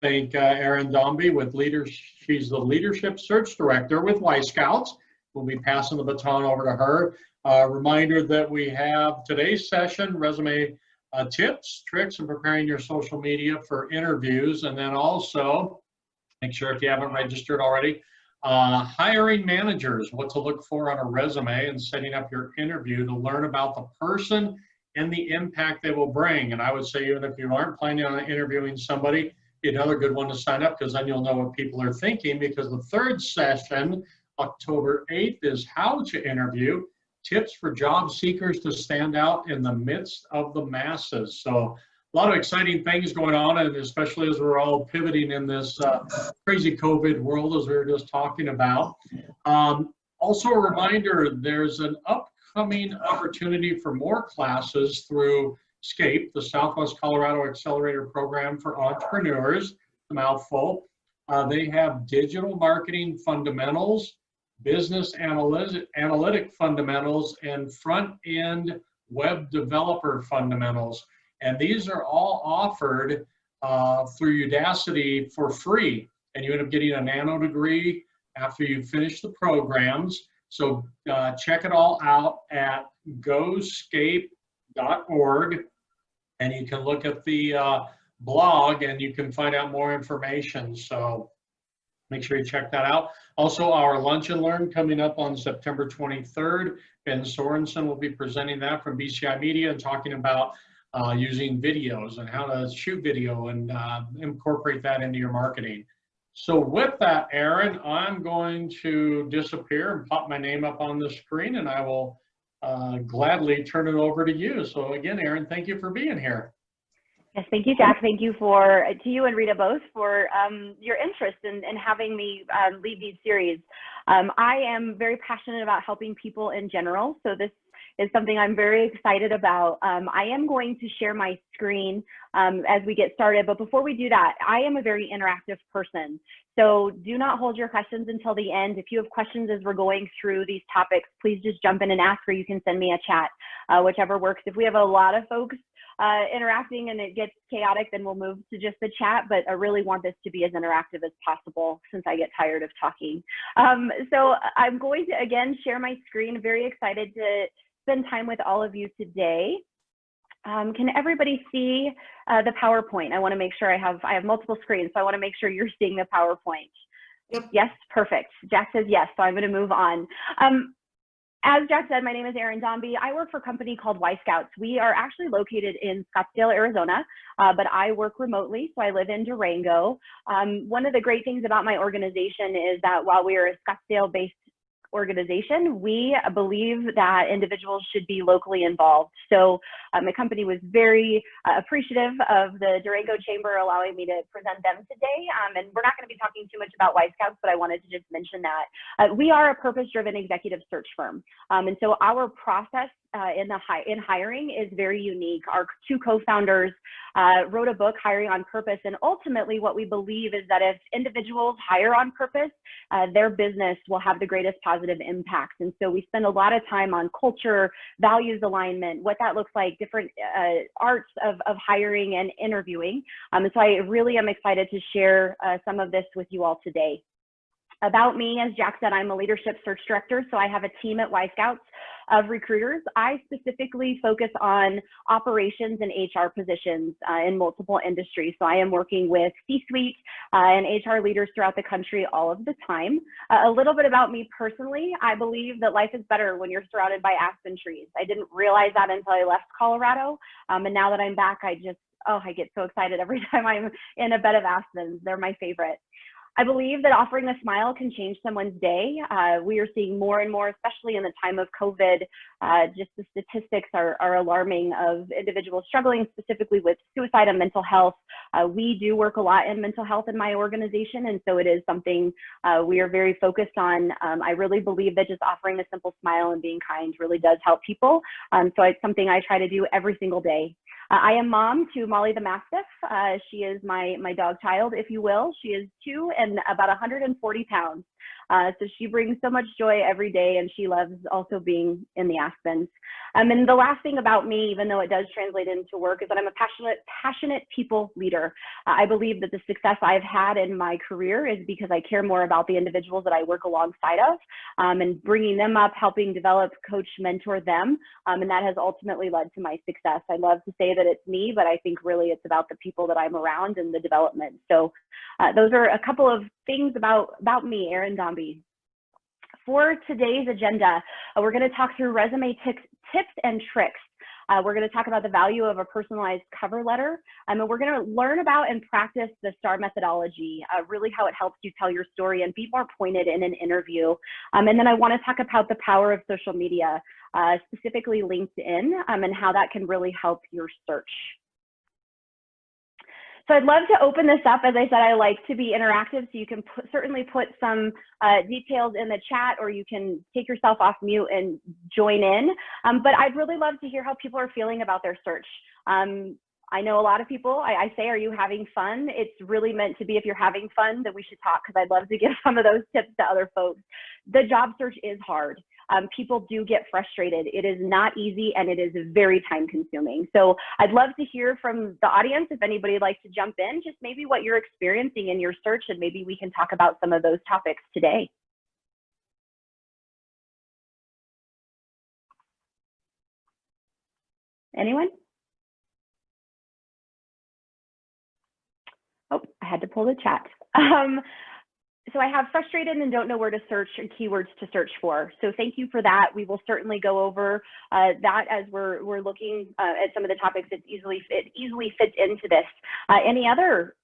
Thank Erin Dombey with she's the Leadership Search Director with Y Scouts. We'll be passing the baton over to her. Reminder that we have today's session, resume tips, tricks, and preparing your social media for interviews. And then also, make sure if you haven't registered already, hiring managers, what to look for on a resume and setting up your interview to learn about the person and the impact they will bring. And I would say, even if you aren't planning on interviewing somebody, another good one to sign up, because then you'll know what people are thinking, because the third session, October 8th, is how to interview, tips for job seekers to stand out in the midst of the masses. So a lot of exciting things going on, and especially as we're all pivoting in this crazy COVID world, as we were just talking about. Also a reminder, there's an upcoming opportunity for more classes through SCAPE, the Southwest Colorado Accelerator Program for Entrepreneurs, a mouthful. They have digital marketing fundamentals, business analytic fundamentals, and front-end web developer fundamentals. And these are all offered through Udacity for free. And you end up getting a nano degree after you finish the programs. So check it all out at goscape.org, and you can look at the blog and you can find out more information. So make sure you check that out. Also, our Lunch and Learn coming up on September 23rd. Ben Sorensen will be presenting that from BCI Media and talking about using videos and how to shoot video and incorporate that into your marketing. So with that, Erin, I'm going to disappear and pop my name up on the screen, and I will gladly turn it over to you. So again, Erin, thank you for being here. Yes, thank you, Jack. Thank you to you and Rita both for your interest in having me lead these series. I am very passionate about helping people in general, so this is something I'm very excited about. I am going to share my screen as we get started, but before we do that, I am a very interactive person. So do not hold your questions until the end. If you have questions as we're going through these topics, please just jump in and ask, or you can send me a chat, whichever works. If we have a lot of folks interacting and it gets chaotic, then we'll move to just the chat, but I really want this to be as interactive as possible since I get tired of talking. So I'm going to, again, share my screen. Very excited to spend time with all of you today. Can everybody see the PowerPoint? I want to make sure I have multiple screens, so I want to make sure you're seeing the PowerPoint. Yep. Yes, perfect. Jack says yes, so I'm going to move on. As Jack said, my name is Erin Dombey. I work for a company called Y Scouts. We are actually located in Scottsdale, Arizona, but I work remotely, so I live in Durango. One of the great things about my organization is that while we are a Scottsdale-based organization, we believe that individuals should be locally involved. So the company was very appreciative of the Durango Chamber allowing me to present them today. And we're not going to be talking too much about Y Scouts, but I wanted to just mention that. We are a purpose-driven executive search firm. And so our process in hiring is very unique. Our two co-founders wrote a book, Hiring on Purpose, and ultimately what we believe is that if individuals hire on purpose, their business will have the greatest positive impact. And so we spend a lot of time on culture, values alignment, what that looks like, different arts of hiring and interviewing. And so I really am excited to share some of this with you all today. About me, as Jack said, I'm a leadership search director, so I have a team at Y Scouts of recruiters. I specifically focus on operations and HR positions in multiple industries. So I am working with C-suite and HR leaders throughout the country all of the time. A little bit about me personally, I believe that life is better when you're surrounded by aspen trees. I didn't realize that until I left Colorado, and now that I'm back, I get so excited every time I'm in a bed of aspens. They're my favorite. I believe that offering a smile can change someone's day. We are seeing more and more, especially in the time of COVID, just the statistics are alarming of individuals struggling specifically with suicide and mental health. We do work a lot in mental health in my organization, and so it is something we are very focused on. I really believe that just offering a simple smile and being kind really does help people. So it's something I try to do every single day. I am mom to Molly the Mastiff. She is my dog child, if you will. She is 2 and about 140 pounds. So she brings so much joy every day, and she loves also being in the Aspens. And the last thing about me, even though it does translate into work, is that I'm a passionate people leader. I believe that the success I've had in my career is because I care more about the individuals that I work alongside of, and bringing them up, helping develop, coach, mentor them. And that has ultimately led to my success. I love to say that it's me, but I think really it's about the people that I'm around and the development. So those are a couple of things about me, Erin Dombey. For today's agenda, we're going to talk through resume tips and tricks. We're going to talk about the value of a personalized cover letter, and we're going to learn about and practice the STAR methodology, really how it helps you tell your story and be more pointed in an interview. And then I want to talk about the power of social media, specifically LinkedIn, and how that can really help your search. So I'd love to open this up. As I said, I like to be interactive, so you can certainly put some details in the chat, or you can take yourself off mute and join in. But I'd really love to hear how people are feeling about their search. I know a lot of people, I say, are you having fun? It's really meant to be, if you're having fun, that we should talk, because I'd love to give some of those tips to other folks. The job search is hard. People do get frustrated. It is not easy, and it is very time consuming. So I'd love to hear from the audience, if anybody would like to jump in, just maybe what you're experiencing in your search, and maybe we can talk about some of those topics today. Anyone? Oh, I had to pull the chat. So I have frustrated and don't know where to search and keywords to search for. So thank you for that. We will certainly go over that as we're looking at some of the topics. It easily fits into this. Any other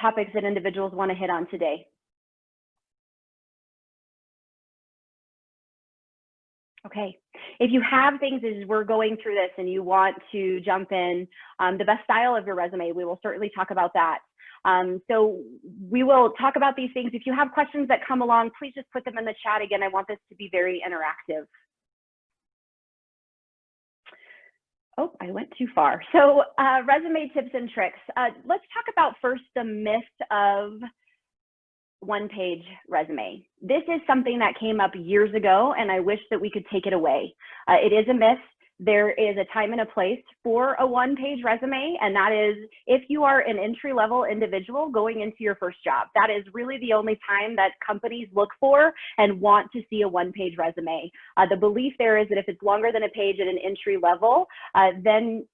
topics that individuals want to hit on today? Okay, if you have things as we're going through this and you want to jump in, the best style of your resume, we will certainly talk about that. So we will talk about these things. If you have questions that come along, please just put them in the chat. Again, I want this to be very interactive. Oh, I went too far. So resume tips and tricks. Let's talk about first the myth of one-page resume. This is something that came up years ago, and I wish that we could take it away. It is a myth. There is a time and a place for a one-page resume, and that is if you are an entry-level individual going into your first job. That is really the only time that companies look for and want to see a one-page resume. The belief there is that if it's longer than a page at an entry level, then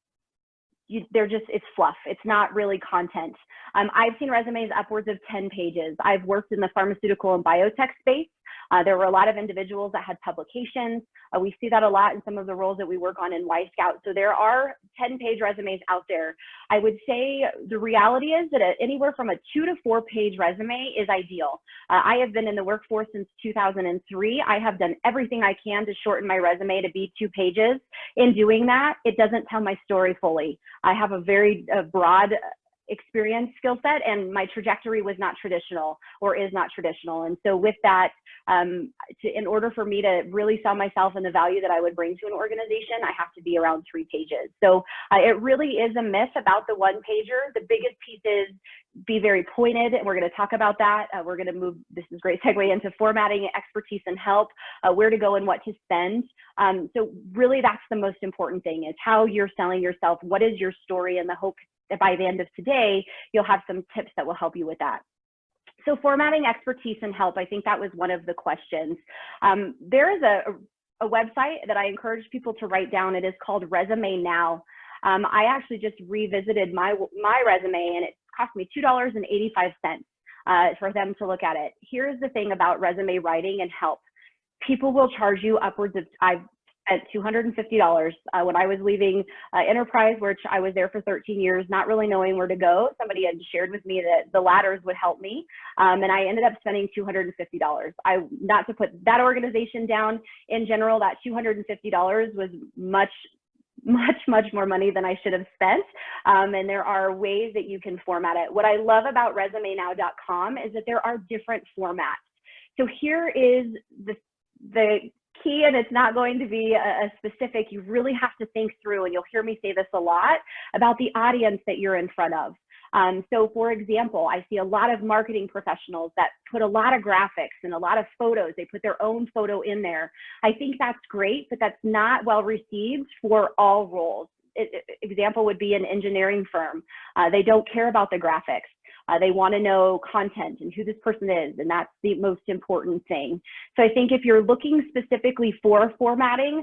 it's fluff. It's not really content. I've seen resumes upwards of 10 pages. I've worked in the pharmaceutical and biotech space. There were a lot of individuals that had publications. We see that a lot in some of the roles that we work on in Y Scout. So there are 10-page resumes out there. I would say the reality is that anywhere from a 2 to 4 page resume is ideal. I have been in the workforce since 2003. I have done everything I can to shorten my resume to be 2 pages. In doing that, it doesn't tell my story fully. I have a very broad experience skill set, and my trajectory was not traditional, or is not traditional. And so with that, in order for me to really sell myself and the value that I would bring to an organization, I have to be around 3 pages. So it really is a myth about the one pager. The biggest piece is be very pointed, and we're going to talk about that. We're going to move, this is a great segue into formatting, expertise, and help, where to go and what to spend. So really that's the most important thing, is how you're selling yourself. What is your story? And the hope that by the end of today, you'll have some tips that will help you with that. So formatting, expertise, and help, I think that was one of the questions. There is a website that I encourage people to write down. It is called Resume Now. I actually just revisited my resume, and it cost me $2.85 for them to look at it. Here's the thing about resume writing and help. People will charge you upwards of, I've spent $250 when I was leaving Enterprise, which I was there for 13 years, not really knowing where to go. Somebody had shared with me that the ladders would help me, and I ended up spending $250. Not to put that organization down, in general, that $250 was much more money than I should have spent. And there are ways that you can format it. What I love about resumenow.com is that there are different formats. So here is the key, and it's not going to be a specific, you really have to think through, and you'll hear me say this a lot, about the audience that you're in front of. So for example, I see a lot of marketing professionals that put a lot of graphics and a lot of photos. They put their own photo in there. I think that's great, but that's not well received for all roles. Example would be an engineering firm. They don't care about the graphics. They want to know content and who this person is, and that's the most important thing. So I think if you're looking specifically for formatting,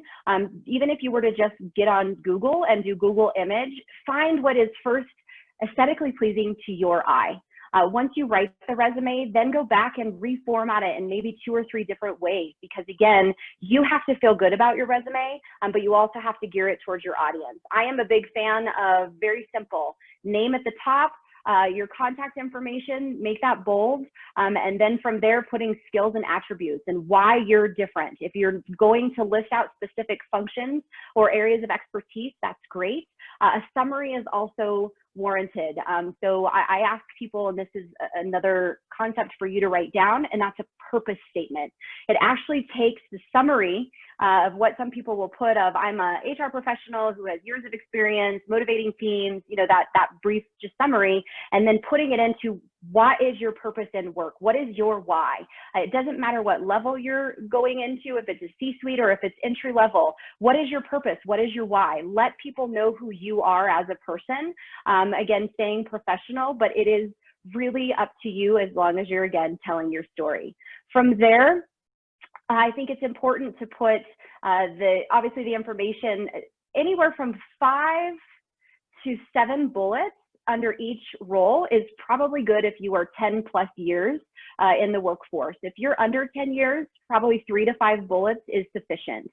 even if you were to just get on Google and do Google image, find what is first aesthetically pleasing to your eye. Once you write the resume, then go back and reformat it in maybe 2 or 3 different ways, because again, you have to feel good about your resume, but you also have to gear it towards your audience. I am a big fan of very simple, name at the top, your contact information, make that bold, and then from there putting skills and attributes and why you're different. If you're going to list out specific functions or areas of expertise, that's great. A summary is also warranted. So I ask people, and this is another concept for you to write down, and that's a purpose statement. It actually takes the summary of what some people will put of, I'm a HR professional who has years of experience, motivating teams, you know, that brief just summary, and then putting it into what is your purpose in work? What is your why? It doesn't matter what level you're going into, if it's a C-suite or if it's entry level. What is your purpose? What is your why? Let people know who you are as a person. Again, staying professional, but it is really up to you as long as you're, again, telling your story. From there, I think it's important to put obviously the information anywhere from 5 to 7 bullets under each role is probably good if you are 10 plus years in the workforce. If you're under 10 years, probably 3 to 5 bullets is sufficient.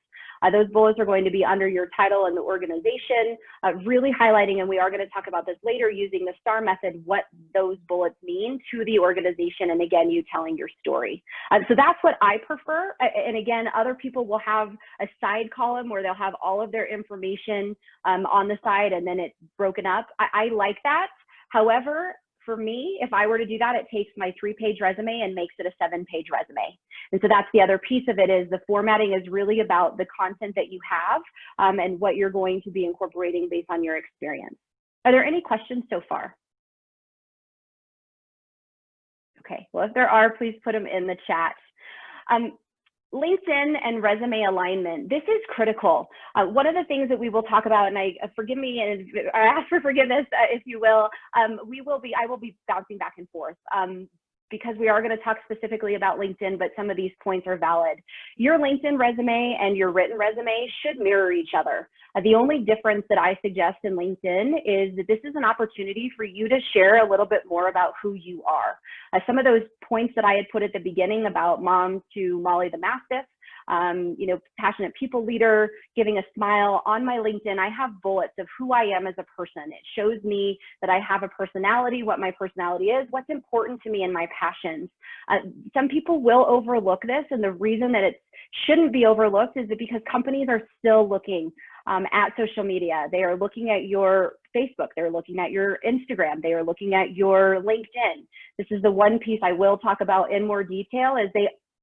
Those bullets are going to be under your title and the organization, really highlighting, and we are going to talk about this later, using the STAR method, what those bullets mean to the organization, and again, you telling your story. So that's what I prefer. And again, other people will have a side column where they'll have all of their information on the side, and then it's broken up. I like that. However, for me, if I were to do that, it takes my 3-page resume and makes it a 7-page resume. And so that's the other piece of it, is the formatting is really about the content that you have and what you're going to be incorporating based on your experience. Are there any questions so far? Okay, well, if there are, please put them in the chat. LinkedIn and resume alignment. This is critical. One of the things that we will talk about, and forgive me and I ask for forgiveness, if you will. I will be bouncing back and forth because we are going to talk specifically about LinkedIn, but some of these points are valid. Your LinkedIn resume and your written resume should mirror each other. The only difference that I suggest in LinkedIn is that this is an opportunity for you to share a little bit more about who you are. Some of those points that I had put at the beginning about mom to Molly the Mastiff, you know, passionate people leader, giving a smile. On my LinkedIn, I have bullets of who I am as a person. It shows me that I have a personality, what my personality is, what's important to me, and my passions. Some people will overlook this, and the reason that it shouldn't be overlooked is that because companies are still looking at social media. They are looking at your Facebook, they're looking at your Instagram, they are looking at your LinkedIn. This is the one piece I will talk about in more detail, is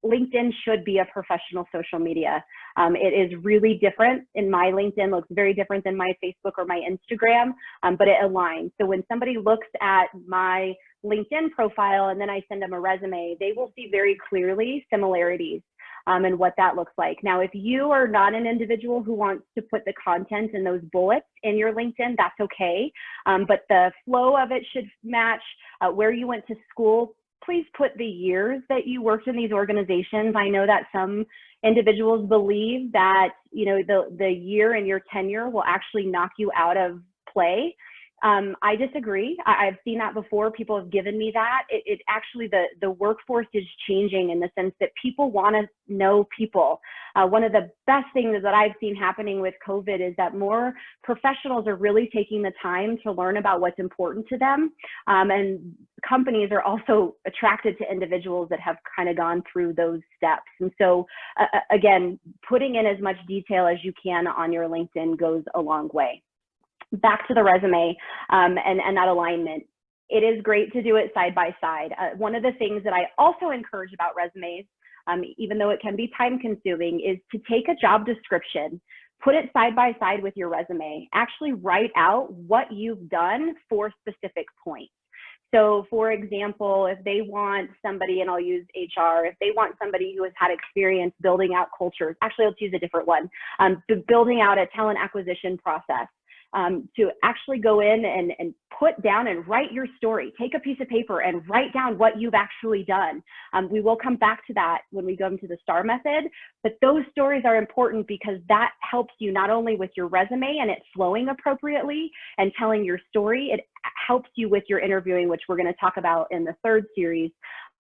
LinkedIn should be a professional social media. It is really different. In my LinkedIn looks very different than my Facebook or my Instagram, but it aligns. So when somebody looks at my LinkedIn profile and then I send them a resume, they will see very clearly similarities and what that looks like. Now, if you are not an individual who wants to put the content and those bullets in your LinkedIn, that's okay. But the flow of it should match where you went to school. Please put the years that you worked in these organizations. I know that some individuals believe that, you know, the year and your tenure will actually knock you out of play. I disagree. I've seen that before. People have given me that. It actually, the workforce is changing in the sense that people want to know people. One of the best things that I've seen happening with COVID is that more professionals are really taking the time to learn about what's important to them. And companies are also attracted to individuals that have kind of gone through those steps. And so again, putting in as much detail as you can on your LinkedIn goes a long way. Back to the resume and that alignment. It is great to do it side by side. One of the things that I also encourage about resumes, even though it can be time consuming, is to take a job description, put it side by side with your resume, actually write out what you've done for specific points. So for example, if they want somebody, and I'll use HR, if they want somebody who has had experience building out cultures, actually let's use a different one, building out a talent acquisition process, to actually go in and put down and write your story. Take a piece of paper and write down what you've actually done. We will come back to that when we go into the STAR method, but those stories are important because that helps you not only with your resume and it flowing appropriately and telling your story, it helps you with your interviewing, which we're going to talk about in the third series.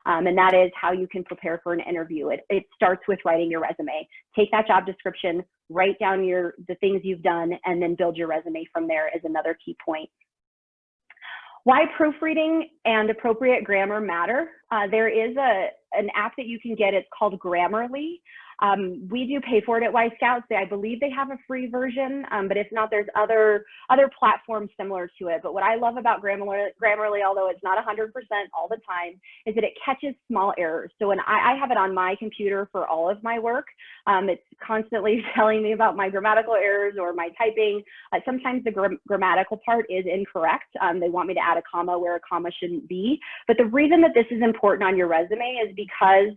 And that is how you can prepare for an interview. It starts with writing your resume. Take that job description, write down the things you've done, and then build your resume from there is another key point. Why proofreading and appropriate grammar matter. There is an app that you can get. It's called Grammarly. We do pay for it at Y Scouts. I believe they have a free version, but if not, there's other platforms similar to it. But what I love about Grammarly, although it's not 100% all the time, is that it catches small errors. So when I have it on my computer for all of my work, it's constantly telling me about my grammatical errors or my typing. Sometimes the grammatical part is incorrect. They want me to add a comma where a comma shouldn't be. But the reason that this is important on your resume is because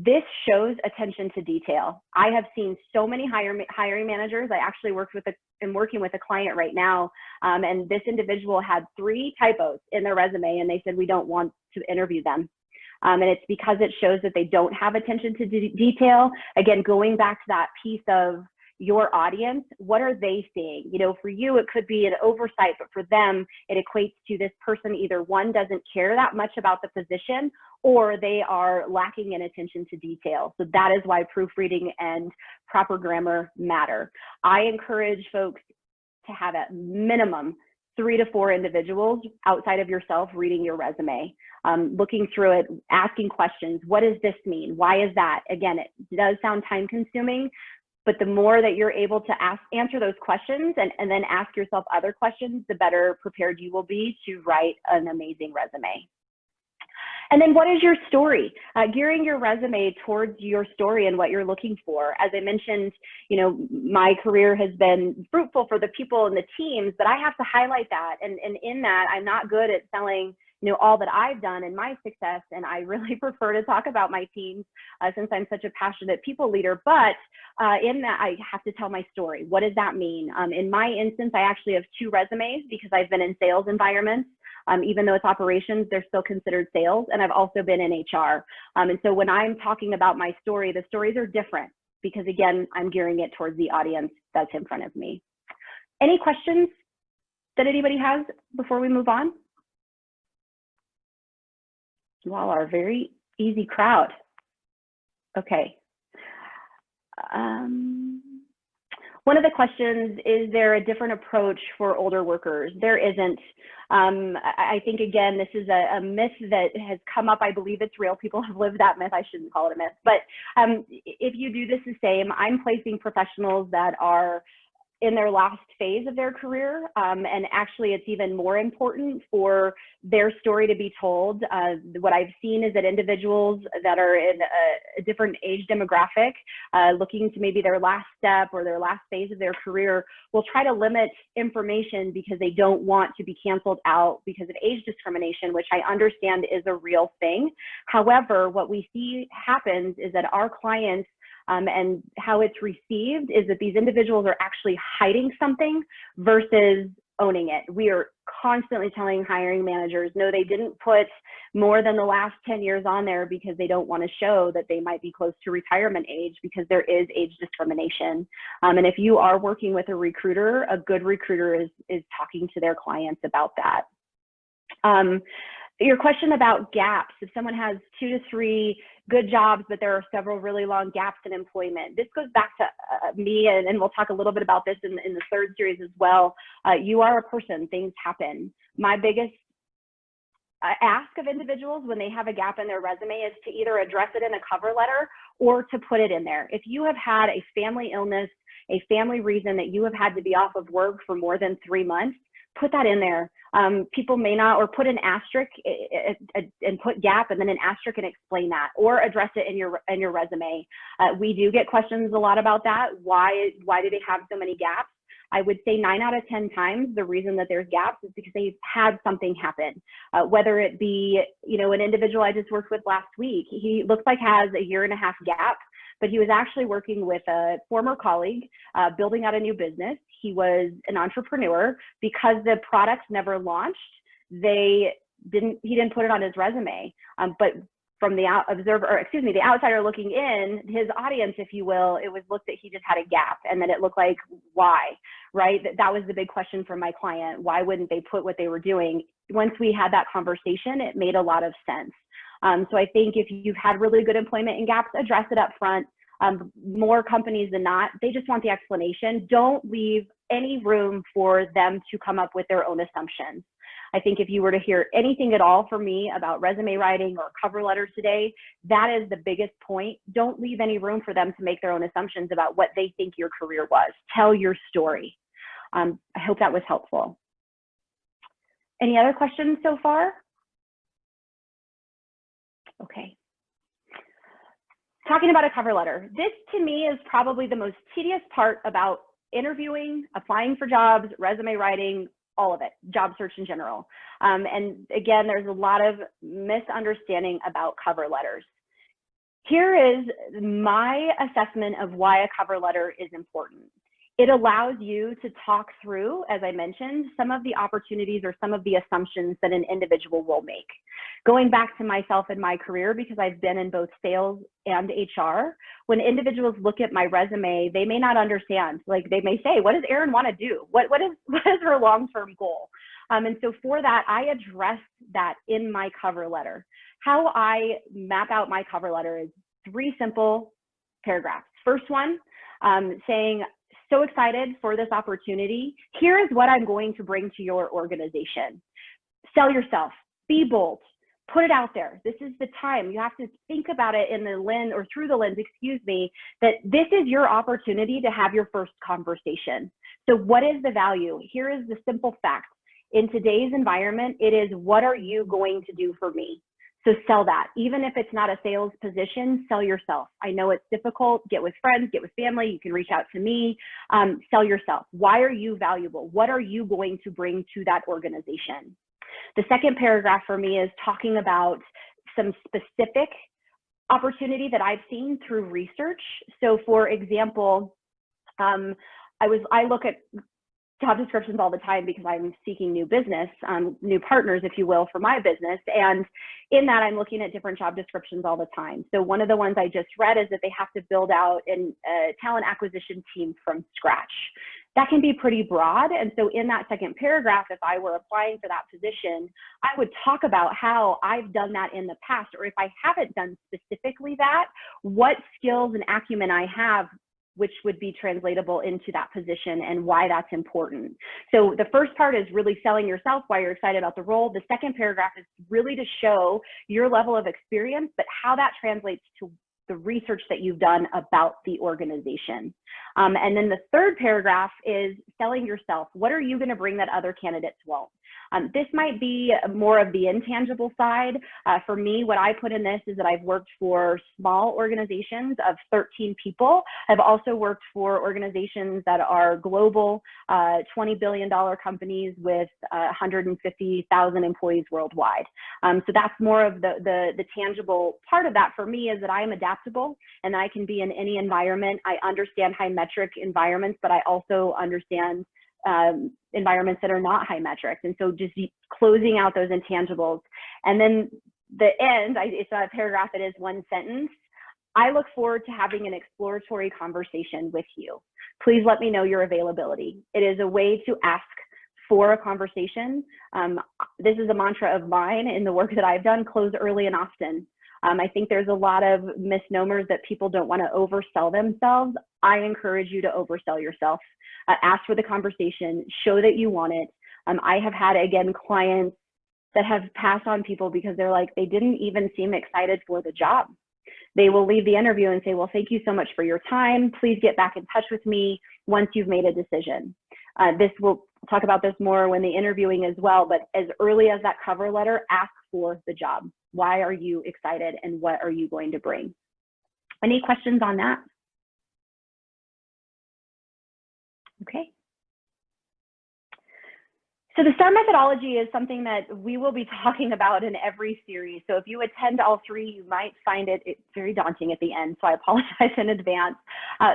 this shows attention to detail. I have seen so many hiring managers. I actually am working with a client right now, and this individual had 3 typos in their resume, and they said, we don't want to interview them. And it's because it shows that they don't have attention to detail. Again, going back to that piece of your audience, what are they seeing? You know, for you, it could be an oversight, but for them, it equates to this person either one, doesn't care that much about the position, or they are lacking in attention to detail. So that is why proofreading and proper grammar matter. I encourage folks to have at minimum 3 to 4 individuals outside of yourself reading your resume, looking through it, asking questions. What does this mean? Why is that? Again, it does sound time consuming, but the more that you're able to answer those questions and then ask yourself other questions, the better prepared you will be to write an amazing resume. And then what is your story? Gearing your resume towards your story and what you're looking for. As I mentioned, you know, my career has been fruitful for the people and the teams, but I have to highlight that. And in that, I'm not good at selling, you know, all that I've done and my success. And I really prefer to talk about my teams since I'm such a passionate people leader. But in that, I have to tell my story. What does that mean? In my instance, I actually have 2 resumes because I've been in sales environments. Even though it's operations, they're still considered sales. And I've also been in HR. And so when I'm talking about my story, the stories are different because, again, I'm gearing it towards the audience that's in front of me. Any questions that anybody has before we move on? You all are a very easy crowd. Okay. One of the questions, is there a different approach for older workers? There isn't. I think, again, this is a myth that has come up. I believe it's real. People have lived that myth. I shouldn't call it a myth. But if you do this the same, I'm placing professionals that are in their last phase of their career. And actually, it's even more important for their story to be told. What I've seen is that individuals that are in a different age demographic, looking to maybe their last step or their last phase of their career, will try to limit information because they don't want to be canceled out because of age discrimination, which I understand is a real thing. However, what we see happens is that our clients and how it's received is that these individuals are actually hiding something versus owning it. We are constantly telling hiring managers, no, they didn't put more than the last 10 years on there because they don't want to show that they might be close to retirement age because there is age discrimination. And if you are working with a recruiter, a good recruiter is talking to their clients about that. Your question about gaps, if someone has 2 to 3 good jobs, but there are several really long gaps in employment. This goes back to me, and we'll talk a little bit about this in the third series as well. You are a person, things happen. My biggest ask of individuals when they have a gap in their resume is to either address it in a cover letter or to put it in there. If you have had a family illness, a family reason that you have had to be off of work for more than 3 months, put that in there. People may not, or put an asterisk and put gap and then an asterisk and explain that, or address it in your resume. We do get questions a lot about that. Why do they have so many gaps? I would say 9 out of 10 times the reason that there's gaps is because they've had something happen. Whether it be, an individual I just worked with last week, he looks like has a 1.5 year gap, but he was actually working with a former colleague, building out a new business. He was an entrepreneur. Because the product never launched, he didn't put it on his resume. But from the the outsider looking in, his audience, if you will, it was looked that he just had a gap, and then it looked like, why, right? That was the big question from my client. Why wouldn't they put what they were doing? Once we had that conversation, it made a lot of sense. So I think if you've had really good employment and gaps, address it up front. More companies than not, they just want the explanation. Don't leave any room for them to come up with their own assumptions. I think if you were to hear anything at all from me about resume writing or cover letters today, that is the biggest point. Don't leave any room for them to make their own assumptions about what they think your career was. Tell your story. I hope that was helpful. Any other questions so far? Okay. Talking about a cover letter. This to me is probably the most tedious part about interviewing, applying for jobs, resume writing, all of it, job search in general. And again, there's a lot of misunderstanding about cover letters. Here is my assessment of why a cover letter is important. It allows you to talk through, as I mentioned, some of the opportunities or some of the assumptions that an individual will make. Going back to myself and my career, because I've been in both sales and HR, when individuals look at my resume, they may not understand. Like, they may say, what does Erin want to do? What is her long-term goal? And so for that, I address that in my cover letter. How I map out my cover letter is 3 simple paragraphs. First one, saying, so excited for this opportunity. Here is what I'm going to bring to your organization. Sell yourself, be bold, put it out there. This is the time. You have to think about it in the lens, or through the lens, that this is your opportunity to have your first conversation. So what is the value? Here is the simple fact. In today's environment, it is, what are you going to do for me? So sell that. Even if it's not a sales position, sell yourself. I know it's difficult. Get with friends, get with family. You can reach out to me. Sell yourself. Why are you valuable? What are you going to bring to that organization? The second paragraph for me is talking about some specific opportunity that I've seen through research. So for example, I look at job descriptions all the time because I'm seeking new business, new partners, if you will, for my business. And in that, I'm looking at different job descriptions all the time. So one of the ones I just read is that they have to build out a talent acquisition team from scratch. That can be pretty broad. And so in that second paragraph, if I were applying for that position, I would talk about how I've done that in the past, or if I haven't done specifically that, what skills and acumen I have which would be translatable into that position and why that's important. So the first part is really selling yourself, why you're excited about the role. The second paragraph is really to show your level of experience, but how that translates to the research that you've done about the organization. And then the third paragraph is selling yourself. What are you going to bring that other candidates won't? This might be more of the intangible side. For me, what I put in this is that I've worked for small organizations of 13 people. I've also worked for organizations that are global, $20 billion companies with 150,000 employees worldwide. So that's more of the tangible part of that for me, is that I am adaptable and I can be in any environment. I understand high metric environments, but I also understand environments that are not high metrics. And so just closing out those intangibles. And then the end, it's a paragraph that is one sentence. I look forward to having an exploratory conversation with you. Please let me know your availability. It is a way to ask for a conversation. This is a mantra of mine in the work that I've done: close early and often. I think there's a lot of misnomers that people don't want to oversell themselves. I encourage you to oversell yourself. Ask for the conversation, show that you want it. I have had, again, clients that have passed on people because they're like, they didn't even seem excited for the job. They will leave the interview and say, well, thank you so much for your time. Please get back in touch with me once you've made a decision. We'll talk about this more when the interviewing as well, but as early as that cover letter, ask for the job. Why are you excited and what are you going to bring? Any questions on that? Okay. So the STAR methodology is something that we will be talking about in every series. So if you attend all three, you might find it's very daunting at the end. So I apologize in advance.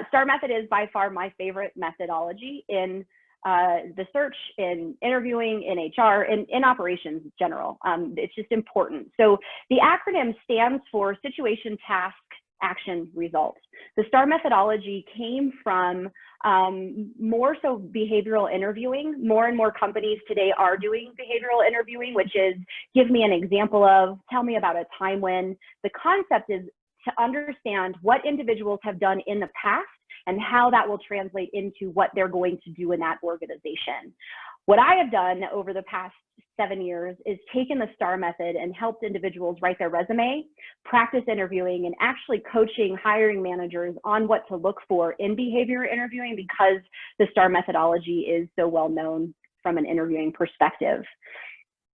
STAR method is by far my favorite methodology in the search, in interviewing, in HR, in operations in general. It's just important. So the acronym stands for Situation, Task, Action, Result. The STAR methodology came from more so behavioral interviewing. More and more companies today are doing behavioral interviewing, which is give me an example of, tell me about a time when. The concept is to understand what individuals have done in the past and how that will translate into what they're going to do in that organization. What I have done over the past 7 years is taken the STAR method and helped individuals write their resume, practice interviewing, and actually coaching hiring managers on what to look for in behavior interviewing because the STAR methodology is so well known from an interviewing perspective.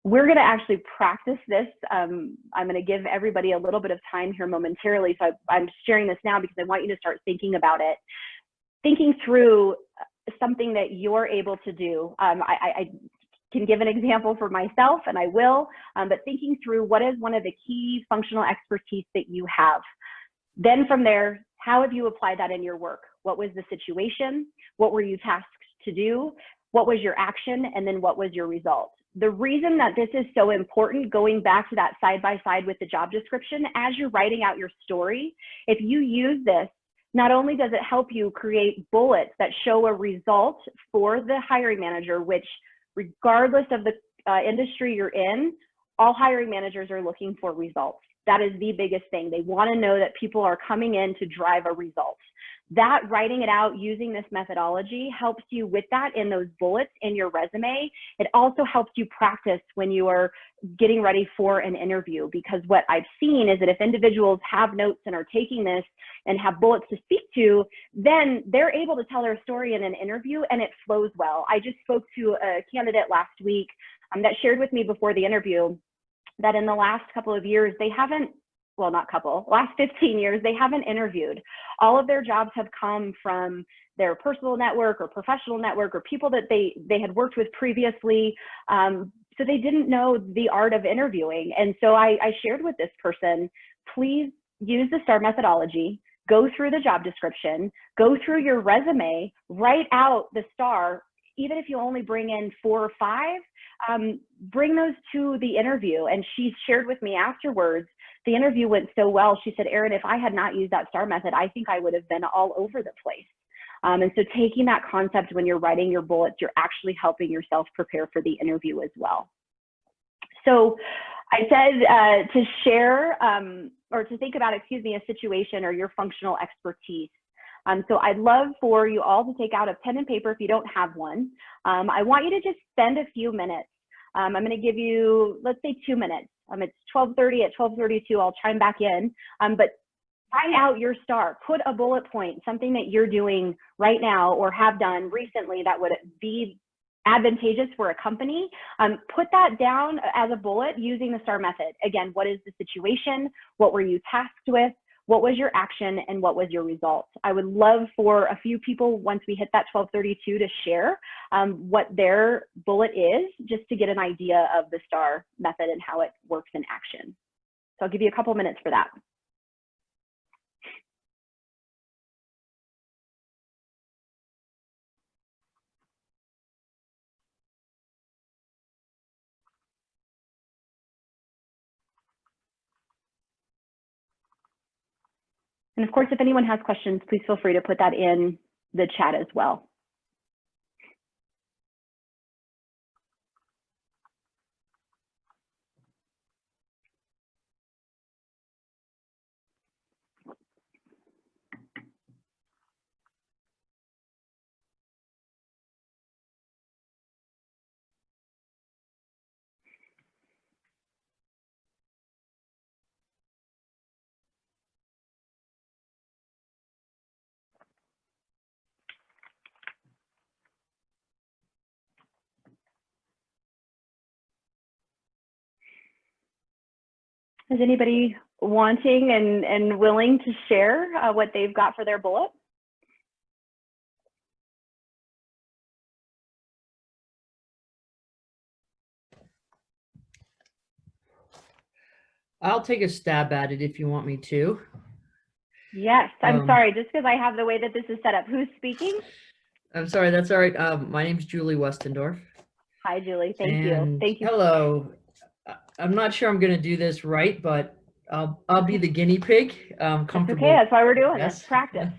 We're going to actually practice this. I'm going to give everybody a little bit of time here momentarily. So I'm sharing this now because I want you to start thinking about it, thinking through something that you're able to do. I can give an example for myself, and I will, but thinking through what is one of the key functional expertise that you have. Then from there, how have you applied that in your work? What was the situation? What were you tasked to do? What was your action? And then what was your result? The reason that this is so important, going back to that side by side with the job description, as you're writing out your story, if you use this, not only does it help you create bullets that show a result for the hiring manager, which regardless of the industry you're in, all hiring managers are looking for results. That is the biggest thing. They want to know that people are coming in to drive a result. That writing it out using this methodology helps you with that in those bullets in your resume. It also helps you practice when you are getting ready for an interview, because what I've seen is that if individuals have notes and are taking this and have bullets to speak to, then they're able to tell their story in an interview and it flows well. I just spoke to a candidate last week that shared with me before the interview that in the last couple of years, they haven't, well, not couple, last 15 years, they haven't interviewed. All of their jobs have come from their personal network or professional network or people that they had worked with previously. So they didn't know the art of interviewing. And so I shared with this person, please use the STAR methodology, go through the job description, go through your resume, write out the STAR. Even if you only bring in 4 or 5, bring those to the interview. And she shared with me afterwards, the interview went so well. She said, Erin, if I had not used that STAR method, I think I would have been all over the place. And so taking that concept when you're writing your bullets, you're actually helping yourself prepare for the interview as well. So I said to share or to think about, excuse me, a situation or your functional expertise. So I'd love for you all to take out a pen and paper if you don't have one. I want you to just spend a few minutes. I'm going to give you, let's say 2 minutes. It's 12:30. At 12:32, I'll chime back in. But write out your STAR. Put a bullet point, something that you're doing right now or have done recently that would be advantageous for a company. Put that down as a bullet using the STAR method. Again, what is the situation? What were you tasked with? What was your action and what was your result? I would love for a few people, once we hit that 12:32, to share what their bullet is, just to get an idea of the STAR method and how it works in action. So I'll give you a couple minutes for that. And of course, if anyone has questions, please feel free to put that in the chat as well. Is anybody wanting and willing to share what they've got for their bullet? I'll take a stab at it if you want me to. Yes, I'm sorry, just because I have the way that this is set up. Who's speaking? I'm sorry, that's all right. My name's Julie Westendorf. Hi, Julie. Thank you. And Thank you. hello. I'm not sure I'm going to do this right, but I'll be the guinea pig. That's Comfortable. okay. That's why we're doing Yes. this. Practice.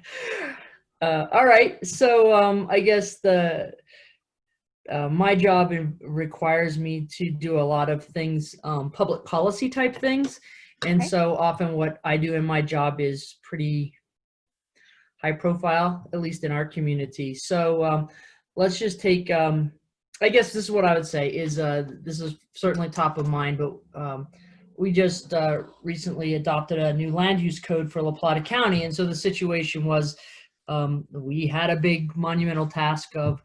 All right. So I guess my job requires me to do a lot of things, public policy type things. And Okay. so often what I do in my job is pretty high profile, at least in our community. So let's just take, I guess this is what I would say is this is certainly top of mind, but we just recently adopted a new land use code for La Plata County. And so the situation was we had a big monumental task of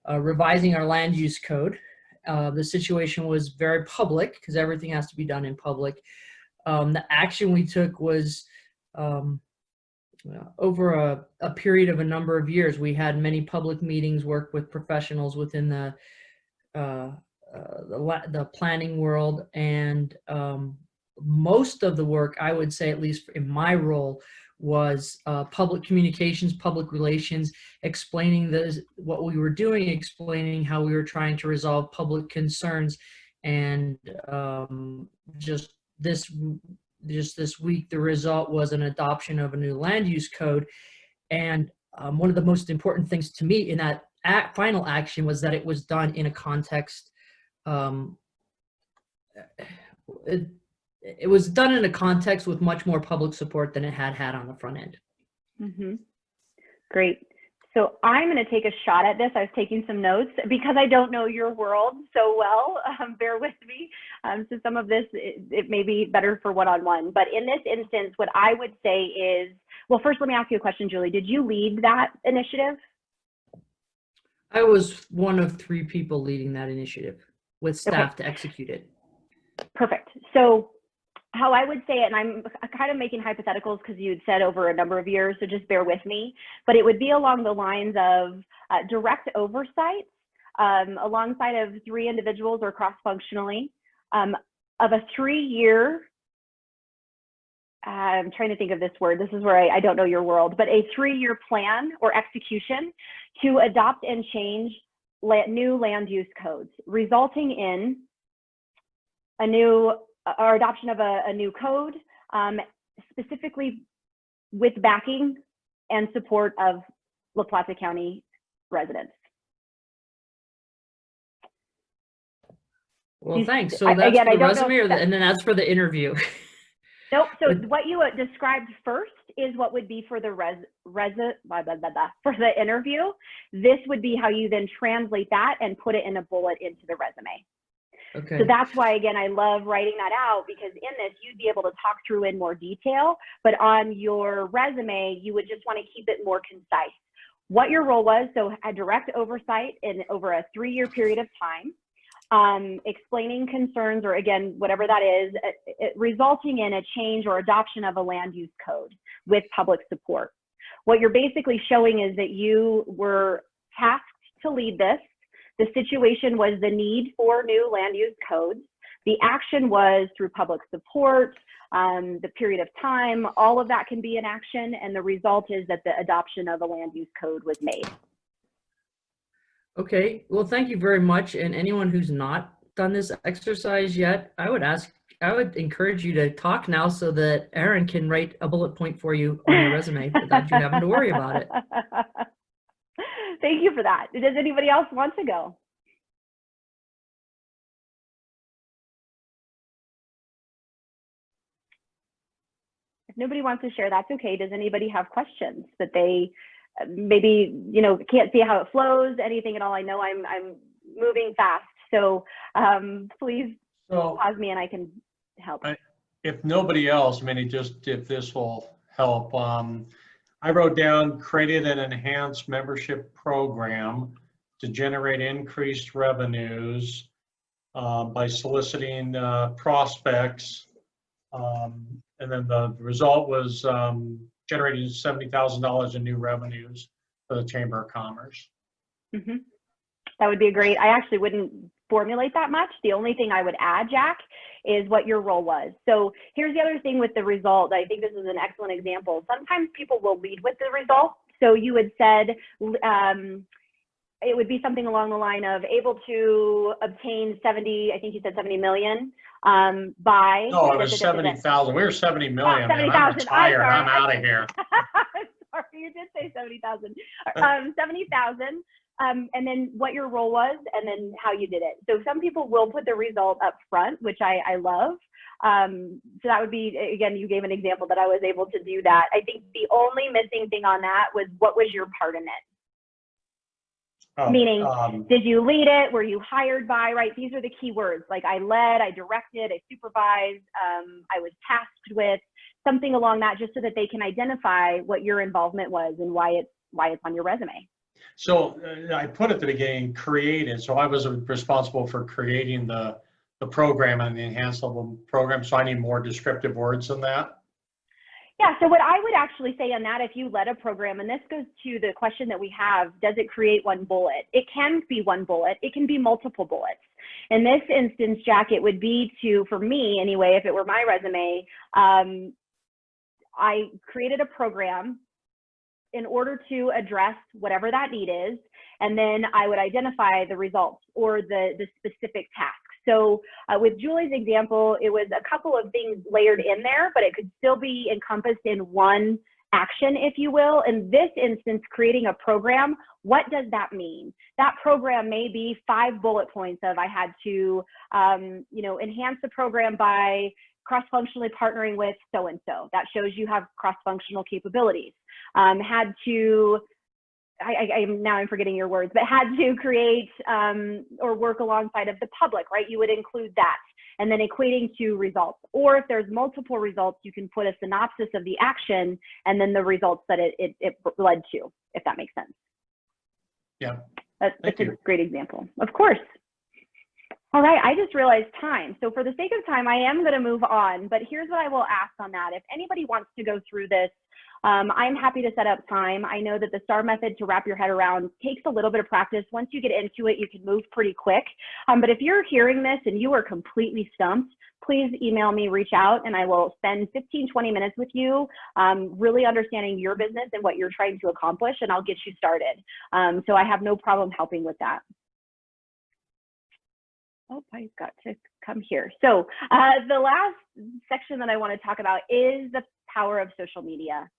revising our land use code. The situation was very public because everything has to be done in public. The action we took was over a period of a number of years. We had many public meetings, worked with professionals within the planning world, and most of the work, I would say, at least in my role, was public communications, public relations, explaining what we were doing, explaining how we were trying to resolve public concerns, and just this week, the result was an adoption of a new land use code. And one of the most important things to me in that final action was that it was done in a context. It was done in a context with much more public support than it had on the front end. Mm-hmm. Great. So I'm going to take a shot at this. I was taking some notes because I don't know your world so well. Bear with me. So some of this, it may be better for one-on-one. But in this instance, what I would say is, well, first, let me ask you a question, Julie. Did you lead that initiative? I was one of 3 people leading that initiative with staff to execute it. Perfect. So how I would say it, and I'm kind of making hypotheticals because you'd said over a number of years, so just bear with me, but it would be along the lines of direct oversight alongside of 3 individuals or cross-functionally of a 3-year, I'm trying to think of this word, this is where I don't know your world, but a 3-year plan or execution to adopt and change new land use codes, resulting in our adoption of a new code, specifically with backing and support of La Plata County residents. Well, thanks. So that's again, the resume, and then that's for the interview. Nope. So what you described first is what would be for the for the interview. This would be how you then translate that and put it in a bullet into the resume. Okay. So that's why, again, I love writing that out, because in this, you'd be able to talk through in more detail, but on your resume, you would just want to keep it more concise. What your role was, so a direct oversight in over a 3-year period of time, explaining concerns, or again, whatever that is, resulting in a change or adoption of a land use code with public support. What you're basically showing is that you were tasked to lead this. The situation was the need for new land use codes. The action was through public support, the period of time, all of that can be an action, and the result is that the adoption of a land use code was made. Okay, well, thank you very much. And anyone who's not done this exercise yet, I would encourage you to talk now so that Erin can write a bullet point for you on your resume without you having to worry about it. Thank you for that. Does anybody else want to go? If nobody wants to share, that's okay. Does anybody have questions that they maybe, can't see how it flows, anything at all? I know I'm moving fast, so please pause me and I can help. If nobody else, just if this will help, I wrote down created an enhanced membership program to generate increased revenues by soliciting prospects. And then the result was generating $70,000 in new revenues for the Chamber of Commerce. Mm-hmm. That would be great. I actually wouldn't formulate that much. The only thing I would add, Jack, is what your role was. So here's the other thing with the result. I think this is an excellent example. Sometimes people will lead with the result. So you had said, it would be something along the line of able to obtain 70, I think you said 70 million by. No, it was 70,000. We were 70 million. 70,000. I'm retired. I'm out of here. Sorry, you did say 70,000. 70,000. And then what your role was, and then how you did it. So some people will put the result up front, which I love. So that would be, again, you gave an example that I was able to do that. I think the only missing thing on that was, what was your part in it? Oh, Meaning, did you lead it? Were you hired by, right? These are the key words. Like I led, I directed, I supervised, I was tasked with, something along that, just so that they can identify what your involvement was and why it's on your resume. So I put at the beginning, created. So I was responsible for creating the program and the enhanced level program. So I need more descriptive words than that. Yeah, so what I would actually say on that, if you led a program, and this goes to the question that we have, does it create one bullet? It can be one bullet. It can be multiple bullets. In this instance, Jack, it would be to, for me anyway, if it were my resume, I created a program in order to address whatever that need is, and then I would identify the results or the specific task. So with Julie's example, it was a couple of things layered in there, but it could still be encompassed in one action, if you will. In this instance, creating a program, what does that mean? That program may be 5 bullet points of, I had to, enhance the program by cross-functionally partnering with so-and-so. That shows you have cross-functional capabilities. Had to, now I'm forgetting your words, but had to create or work alongside of the public, right? You would include that, and then equating to results. Or if there's multiple results, you can put a synopsis of the action and then the results that it led to, if that makes sense. Yeah. That's a great example. Of course. All right, I just realized time. So for the sake of time, I am going to move on, but here's what I will ask on that. If anybody wants to go through this, I'm happy to set up time. I know that the STAR method, to wrap your head around, takes a little bit of practice. Once you get into it, you can move pretty quick. But if you're hearing this and you are completely stumped, please email me, reach out, and I will spend 15, 20 minutes with you, really understanding your business and what you're trying to accomplish, and I'll get you started. So I have no problem helping with that. Oh, I've got to come here. So the last section that I want to talk about is the power of social media.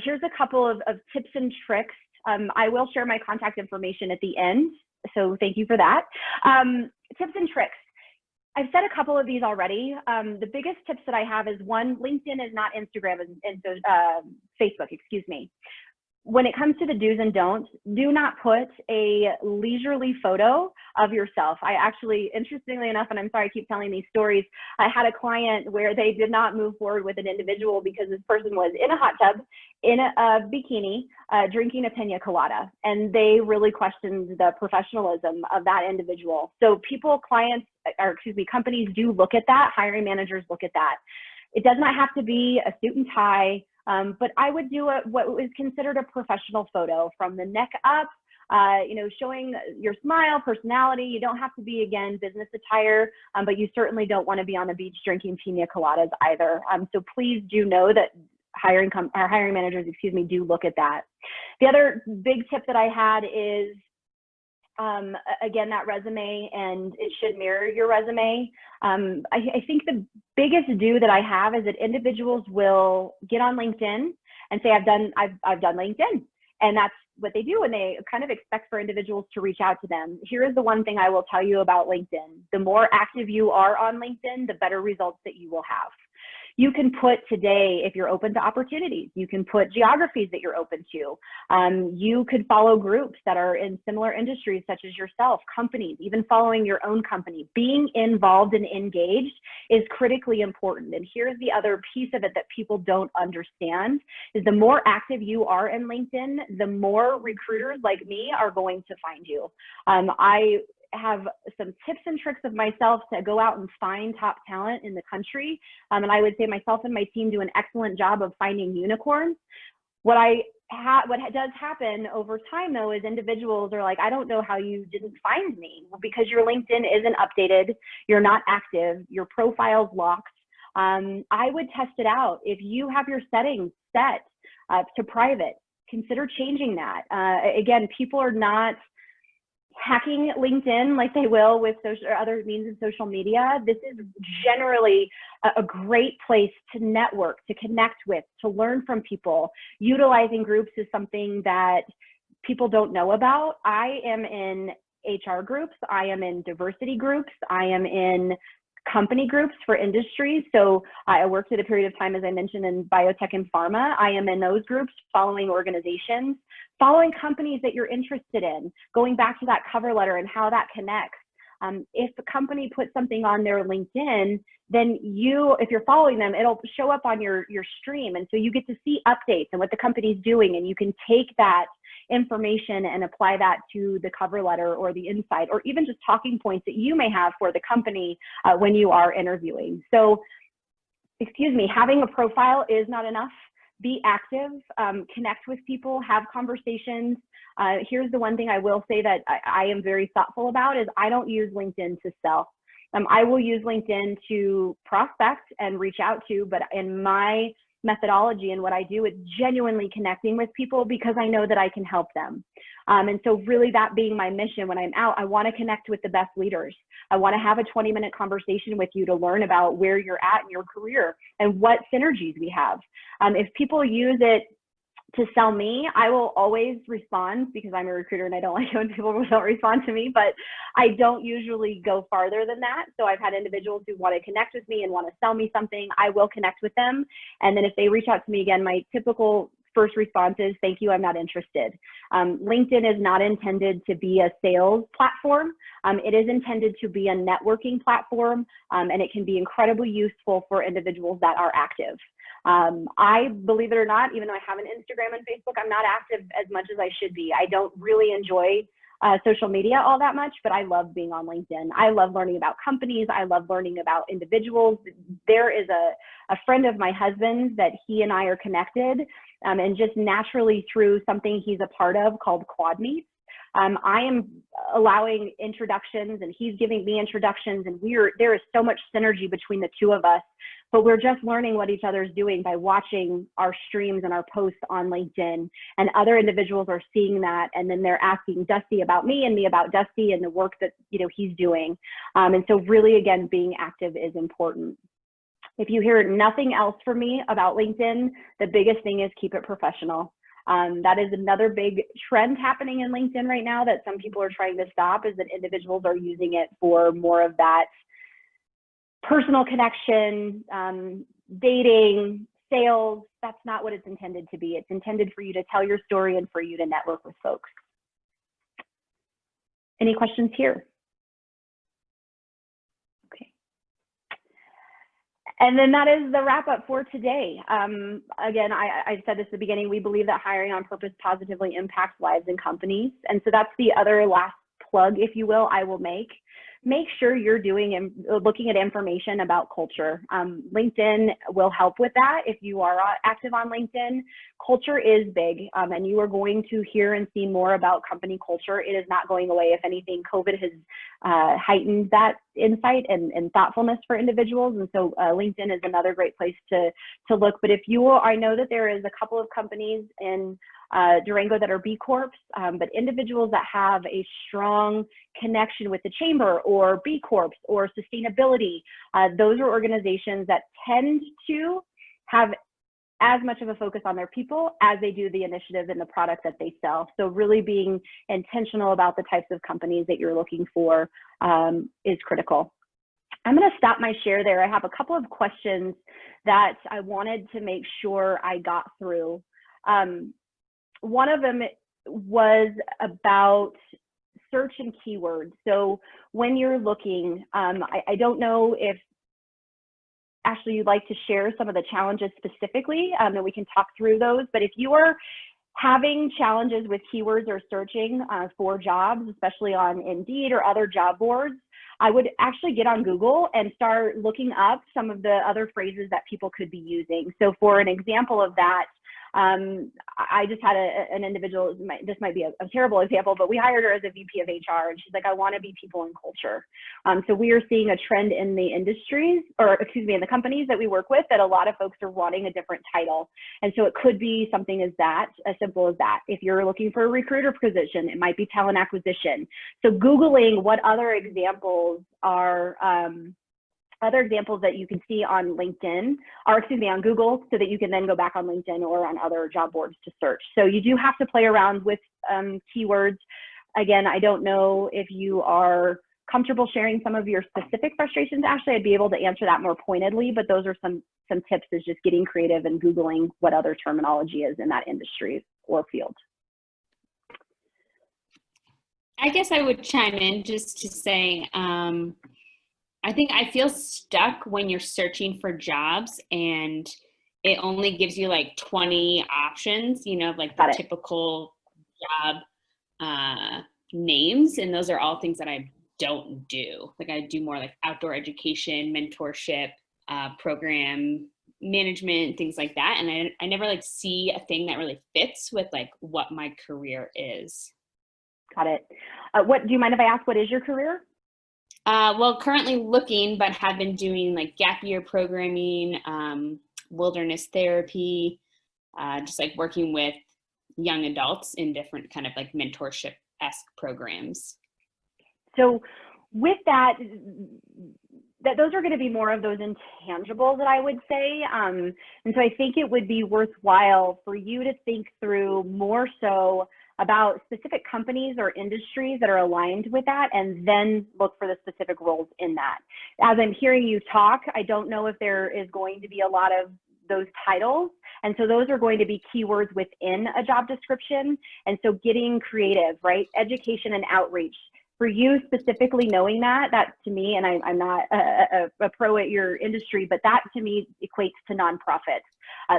Here's a couple of tips and tricks. I will share my contact information at the end, so thank you for that. Tips and tricks. I've said a couple of these already. The biggest tips that I have is, one, LinkedIn is not Instagram and Facebook, excuse me. When it comes to the do's and don'ts, do not put a leisurely photo of yourself. I actually, interestingly enough, and I'm sorry I keep telling these stories, I had a client where they did not move forward with an individual because this person was in a hot tub, in a bikini, drinking a pina colada. And they really questioned the professionalism of that individual. So companies do look at that. Hiring managers look at that. It does not have to be a suit and tie. But I would do what is considered a professional photo from the neck up, showing your smile, personality. You don't have to be, again, business attire, but you certainly don't want to be on the beach drinking pina coladas either. So please do know that hiring managers, do look at that. The other big tip that I had is, again, that resume, and it should mirror your resume. I think the biggest do that I have is that individuals will get on LinkedIn and say, I've done LinkedIn. And that's what they do, and they kind of expect for individuals to reach out to them. Here is the one thing I will tell you about LinkedIn. The more active you are on LinkedIn, the better results that you will have. You can put today, if you're open to opportunities, you can put geographies that you're open to. You could follow groups that are in similar industries such as yourself, companies, even following your own company. Being involved and engaged is critically important. And here's the other piece of it that people don't understand is the more active you are in LinkedIn, the more recruiters like me are going to find you. I have some tips and tricks of myself to go out and find top talent in the country. And I would say myself and my team do an excellent job of finding unicorns. What I what does happen over time, though, is individuals are like, I don't know how you didn't find me. Well, because your LinkedIn isn't updated, you're not active, your profile's locked. I would test it out. If you have your settings set to private, consider changing that. Again, people are not hacking LinkedIn like they will with social or other means of social media. This is generally a great place to network, to connect with, to learn from people. Utilizing groups is something that people don't know about. I am in HR groups. I am in diversity groups. I am in company groups for industries. So I worked at a period of time, as I mentioned, in biotech and pharma. I am in those groups, following organizations, following companies that you're interested in, going back to that cover letter and how that connects. If a company puts something on their LinkedIn, then if you're following them, it'll show up on your stream. And so you get to see updates and what the company's doing, and you can take that information and apply that to the cover letter or the insight, or even just talking points that you may have for the company when you are interviewing. So, having a profile is not enough. Be active, connect with people, have conversations. Here's the one thing I will say that I am very thoughtful about is I don't use LinkedIn to sell. I will use LinkedIn to prospect and reach out to, but in my methodology and what I do, it's genuinely connecting with people because I know that I can help them. And so really that being my mission when I'm out, I want to connect with the best leaders. I want to have a 20-minute conversation with you to learn about where you're at in your career and what synergies we have. If people use it to sell me, I will always respond because I'm a recruiter and I don't like when people don't respond to me, but I don't usually go farther than that. So I've had individuals who want to connect with me and want to sell me something. I will connect with them. And then if they reach out to me again, my typical first response is, thank you, I'm not interested. LinkedIn is not intended to be a sales platform. It is intended to be a networking platform, and it can be incredibly useful for individuals that are active. I, believe it or not, even though I have an Instagram and Facebook, I'm not active as much as I should be. I don't really enjoy social media all that much, but I love being on LinkedIn. I love learning about companies. I love learning about individuals. There is a friend of my husband's that he and I are connected, and just naturally through something he's a part of called Quad Meets. I am allowing introductions and he's giving me introductions, and there is so much synergy between the two of us, but we're just learning what each other is doing by watching our streams and our posts on LinkedIn, and other individuals are seeing that. And then they're asking Dusty about me and me about Dusty and the work that, he's doing. And so really, again, being active is important. If you hear nothing else from me about LinkedIn, the biggest thing is keep it professional. That is another big trend happening in LinkedIn right now that some people are trying to stop, is that individuals are using it for more of that personal connection, dating, sales. That's not what it's intended to be. It's intended for you to tell your story and for you to network with folks. Any questions here? Okay. And then that is the wrap up for today. Again, I said this at the beginning, we believe that hiring on purpose positively impacts lives and companies. And so that's the other last plug, if you will, I will make. Make sure you're doing and looking at information about culture. LinkedIn will help with that. If you are active on LinkedIn, culture is big, and you are going to hear and see more about company culture. It is not going away. If anything, COVID has heightened that insight and thoughtfulness for individuals. And so LinkedIn is another great place to look. But if you are, I know that there is a couple of companies in Durango that are B Corps, but individuals that have a strong connection with the chamber or B Corps or sustainability, those are organizations that tend to have as much of a focus on their people as they do the initiative and the product that they sell. So really being intentional about the types of companies that you're looking for is critical. I'm going to stop my share there. I have a couple of questions that I wanted to make sure I got through. One of them was about search and keywords. So when you're looking, I don't know if Ashley, you'd like to share some of the challenges specifically, and we can talk through those. But if you are having challenges with keywords or searching for jobs, especially on Indeed or other job boards, I would actually get on Google and start looking up some of the other phrases that people could be using. So for an example of that, I just had an individual, this might be a terrible example, but we hired her as a VP of HR, and she's like, I want to be people and culture. So we are seeing a trend in the industries, or excuse me, in the companies that we work with, that a lot of folks are wanting a different title. And so it could be something as simple as that. If you're looking for a recruiter position, it might be talent acquisition. So Googling what other examples are, other examples that you can see on LinkedIn, or excuse me, on Google, so that you can then go back on LinkedIn or on other job boards to search. So you do have to play around with keywords. Again, I don't know if you are comfortable sharing some of your specific frustrations. Ashley, I'd be able to answer that more pointedly, but those are some tips, is just getting creative and Googling what other terminology is in that industry or field. I guess I would chime in just to say, I think I feel stuck when you're searching for jobs and it only gives you like 20 options, you know, like the typical job names. And those are all things that I don't do. Like I do more like outdoor education, mentorship, program management, things like that. And I never like see a thing that really fits with like what my career is. Got it. Do you mind if I ask, what is your career? Well, currently looking, but have been doing like gap year programming, wilderness therapy, just like working with young adults in different kind of like mentorship-esque programs. So with that those are going to be more of those intangibles that I would say. And so I think it would be worthwhile for you to think through more so about specific companies or industries that are aligned with that, and then look for the specific roles in that. As I'm hearing you talk, I don't know if there is going to be a lot of those titles. And so those are going to be keywords within a job description. And so getting creative, right? Education and outreach. For you specifically knowing that to me, and I'm not a pro at your industry, but that to me equates to nonprofits.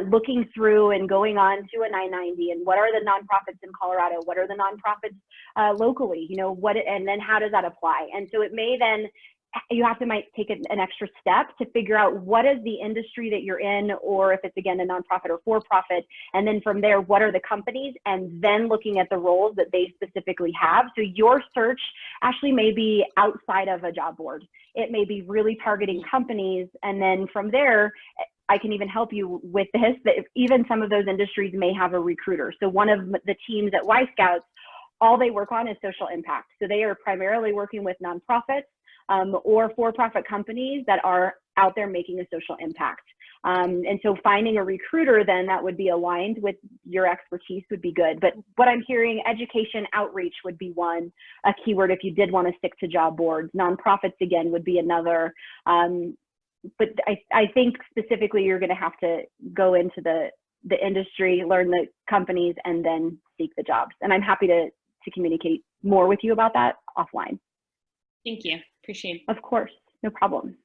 Looking through and going on to a 990 and what are the nonprofits in Colorado? What are the nonprofits locally? You know, and then how does that apply? And so it may then, you might take an extra step to figure out what is the industry that you're in, or if it's again a nonprofit or for-profit, and then from there, what are the companies, and then looking at the roles that they specifically have. So your search actually may be outside of a job board. It may be really targeting companies, and then from there, I can even help you with this, that even some of those industries may have a recruiter. So one of the teams at Y Scouts, all they work on is social impact. So they are primarily working with nonprofits or for-profit companies that are out there making a social impact. And so finding a recruiter then that would be aligned with your expertise would be good. But what I'm hearing, education outreach would be a keyword if you did want to stick to job boards. Nonprofits again would be another. But I think specifically you're going to have to go into the industry, learn the companies, and then seek the jobs. And I'm happy to communicate more with you about that offline. Thank you. Appreciate it. Of course, no problem.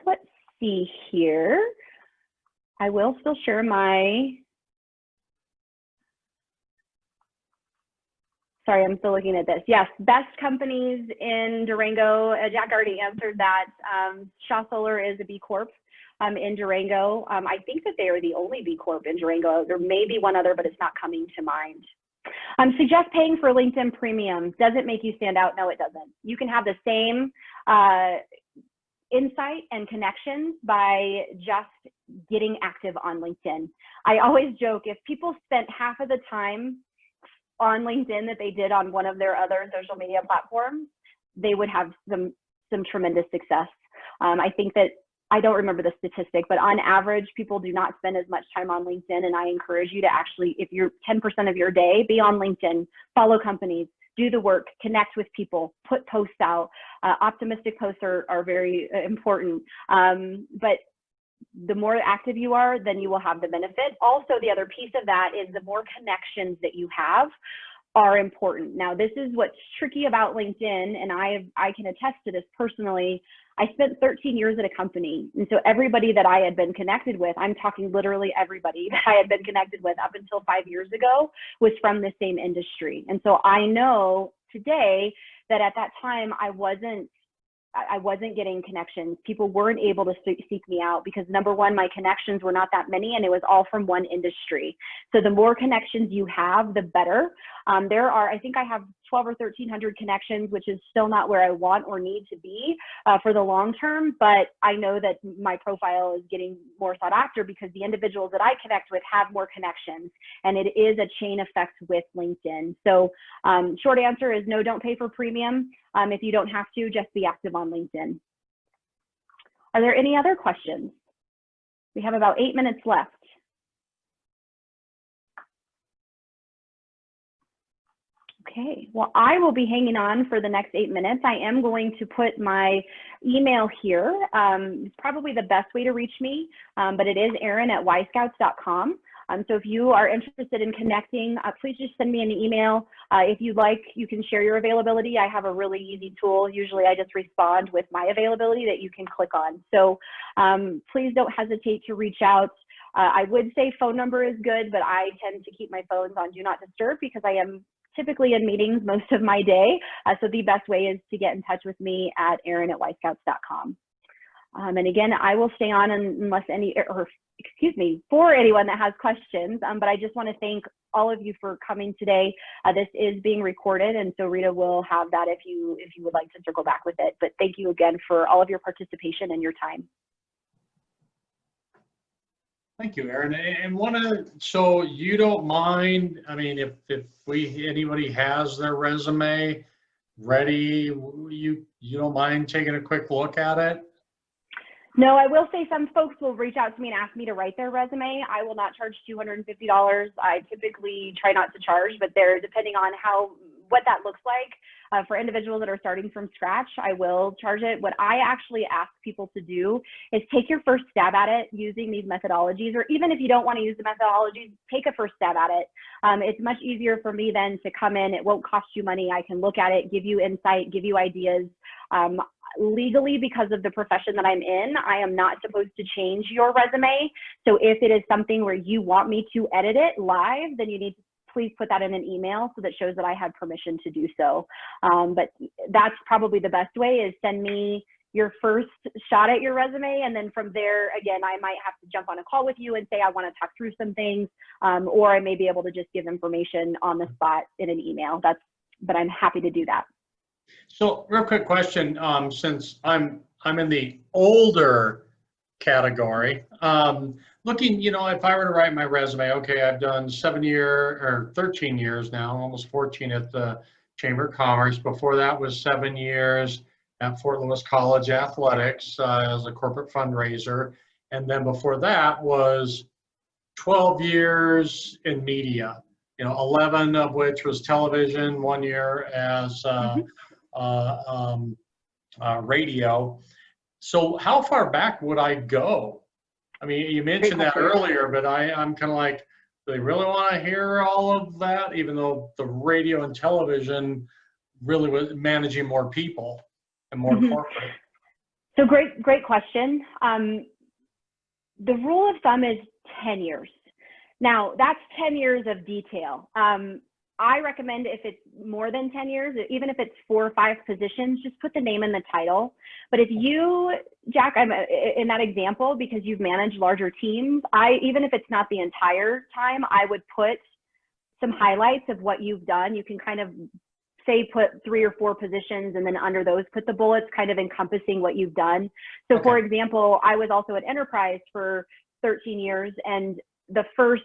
Let's see here. I will still share sorry, I'm still looking at this. Yes, best companies in Durango. Jack already answered that. Shaw Solar is a B Corp in Durango. I think that they are the only B Corp in Durango. There may be one other, but it's not coming to mind. Suggest paying for LinkedIn Premium. Does it make you stand out? No, it doesn't. You can have the same insight and connections by just getting active on LinkedIn. I always joke, if people spent half of the time on LinkedIn that they did on one of their other social media platforms, they would have some tremendous success. I think that, I don't remember the statistic, but on average, people do not spend as much time on LinkedIn. And I encourage you to actually, if you're 10% of your day, be on LinkedIn, follow companies, do the work, connect with people, put posts out. Optimistic posts are very important. But the more active you are, then you will have the benefit. Also, the other piece of that is the more connections that you have are important. Now, this is what's tricky about LinkedIn, and I can attest to this personally. I spent 13 years at a company, and so everybody that I had been connected with, I'm talking literally everybody that I had been connected with up until 5 years ago, was from the same industry. And so I know today that at that time I wasn't I wasn't getting connections. People weren't able to seek me out because, number one, my connections were not that many, and it was all from one industry. So the more connections you have, the better. I think I have 12 or 1,300 connections, which is still not where I want or need to be for the long term. But I know that my profile is getting more sought after because the individuals that I connect with have more connections, and it is a chain effect with LinkedIn. So short answer is no, don't pay for premium. If you don't have to, just be active on LinkedIn. Are there any other questions? We have about 8 minutes left. Okay, well, I will be hanging on for the next 8 minutes. I am going to put my email here. It's probably the best way to reach me, but it is Erin@yscouts.com. So if you are interested in connecting, please just send me an email. If you'd like, you can share your availability. I have a really easy tool. Usually I just respond with my availability that you can click on. So please don't hesitate to reach out. I would say phone number is good, but I tend to keep my phones on Do Not Disturb because I am typically in meetings most of my day. So the best way is to get in touch with me at Erin@yscouts.com. And again, I will stay on unless for anyone that has questions. But I just want to thank all of you for coming today. This is being recorded, and so Rita will have that if you would like to circle back with it. But thank you again for all of your participation and your time. Thank you, Erin. And so you don't mind, I mean, if anybody has their resume ready, you don't mind taking a quick look at it? No, I will say some folks will reach out to me and ask me to write their resume. I will not charge $250. I typically try not to charge, but depending on what that looks like. For individuals that are starting from scratch, I will charge it. What I actually ask people to do is take your first stab at it using these methodologies, or even if you don't want to use the methodologies, take a first stab at it. It's much easier for me then to come in. It won't cost you money. I can look at it, give you insight, give you ideas. Legally, because of the profession that I'm in, I am not supposed to change your resume. So if it is something where you want me to edit it live, then you need to please put that in an email so that shows that I had permission to do so. But that's probably the best way, is send me your first shot at your resume. And then from there, again, I might have to jump on a call with you and say, I want to talk through some things, or I may be able to just give information on the spot in an email. But I'm happy to do that. So real quick question, since I'm in the older category, looking, if I were to write my resume, okay, I've done 13 years now, almost 14 at the Chamber of Commerce. Before that was 7 years at Fort Lewis College Athletics as a corporate fundraiser. And then before that was 12 years in media, 11 of which was television, 1 year as radio. So how far back would I go? I mean, you mentioned that earlier, but I'm kind of like, do they really want to hear all of that? Even though the radio and television really was managing more people and more corporate. So great question. The rule of thumb is 10 years. Now, that's 10 years of detail. I recommend if it's more than 10 years, even if it's 4 or 5 positions, just put the name in the title. But if you, Jack, I'm in that example, because you've managed larger teams, even if it's not the entire time, I would put some highlights of what you've done. You can kind of say put 3 or 4 positions, and then under those put the bullets kind of encompassing what you've done. So okay. For example, I was also at Enterprise for 13 years, and the first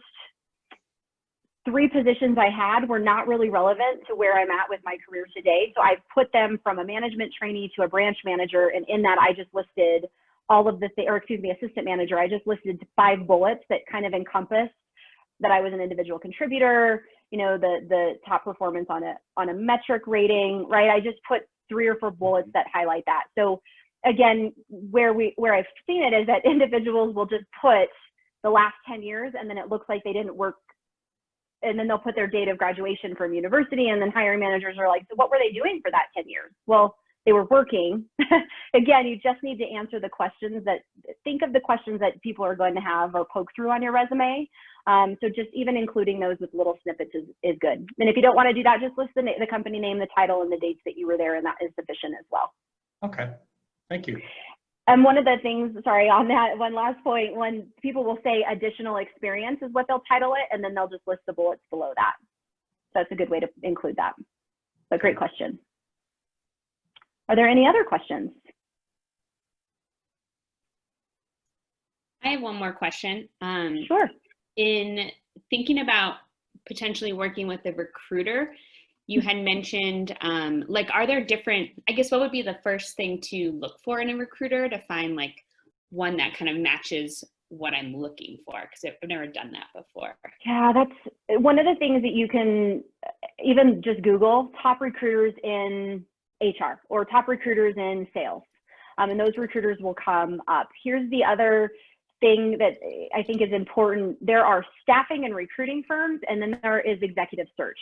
3 positions I had were not really relevant to where I'm at with my career today. So I put them from a management trainee to a branch manager. And in that, I just listed all of the, assistant manager. I just listed 5 bullets that kind of encompassed that I was an individual contributor, the top performance on a metric rating, right? I just put 3 or 4 bullets that highlight that. So again, where I've seen it is that individuals will just put the last 10 years, and then it looks like they didn't work. And then they'll put their date of graduation from university, and then hiring managers are like, so what were they doing for that 10 years? Well, they were working. Again, you just need to answer the questions think of the questions that people are going to have or poke through on your resume. So just even including those with little snippets is good. And if you don't want to do that, just list the company name, the title, and the dates that you were there, and that is sufficient as well. Okay, Thank you. And one of the things, sorry, on that one last point, when people will say additional experience is what they'll title it, and then they'll just list the bullets below that. So that's a good way to include that. But great question. Are there any other questions? I have one more question. Sure. In thinking about potentially working with a recruiter, you had mentioned, like, are there different, I guess, what would be the first thing to look for in a recruiter to find like one that kind of matches what I'm looking for? Because I've never done that before. Yeah, that's one of the things that you can even just Google top recruiters in HR or top recruiters in sales. And those recruiters will come up. Here's the other thing that I think is important. There are staffing and recruiting firms, and then there is executive search.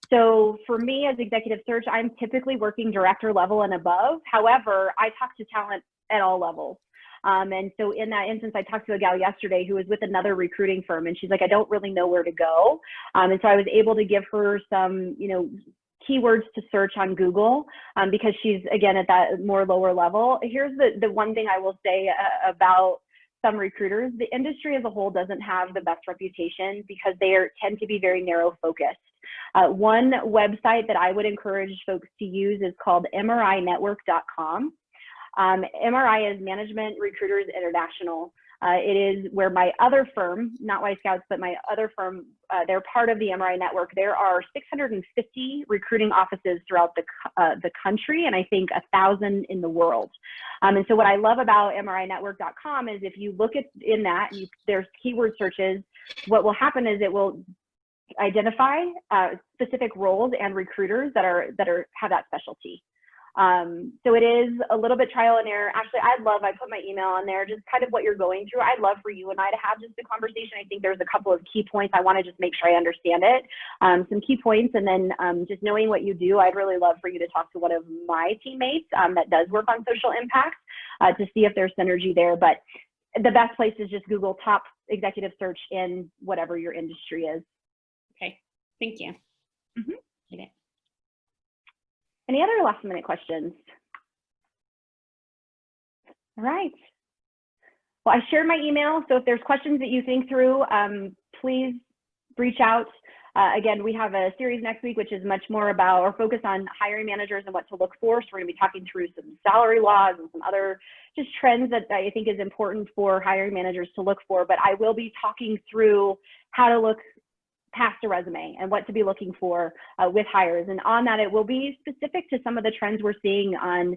So for me as executive search, I'm typically working director level and above. However, I talk to talent at all levels. And so in that instance, I talked to a gal yesterday who was with another recruiting firm, and she's like, I don't really know where to go. And so I was able to give her some, keywords to search on Google because she's, again, at that more lower level. Here's the one thing I will say about some recruiters. The industry as a whole doesn't have the best reputation because they tend to be very narrow focused. One website that I would encourage folks to use is called mrinetwork.com. MRI is Management Recruiters International. It is where my other firm, not Y Scouts, but my other firm, they're part of the MRI network. There are 650 recruiting offices throughout the country, and I think 1,000 in the world. And so what I love about mrinetwork.com is if you look in that, there's keyword searches, what will happen is it will identify specific roles and recruiters that have that specialty. So it is a little bit trial and error. Actually, I put my email on there, just kind of what you're going through. I'd love for you and I to have just a conversation. I think there's a couple of key points. I want to just make sure I understand it. Some key points, and then just knowing what you do, I'd really love for you to talk to one of my teammates that does work on social impact to see if there's synergy there. But the best place is just Google top executive search in whatever your industry is. Okay, thank you. Mm-hmm. Okay. Any other last minute questions? All right. Well, I shared my email, so if there's questions that you think through, please reach out. Again, we have a series next week, which is much more about or focus on hiring managers and what to look for. So we're gonna be talking through some salary laws and some other just trends that I think is important for hiring managers to look for. But I will be talking through how to look past a resume and what to be looking for with hires. And on that, it will be specific to some of the trends we're seeing on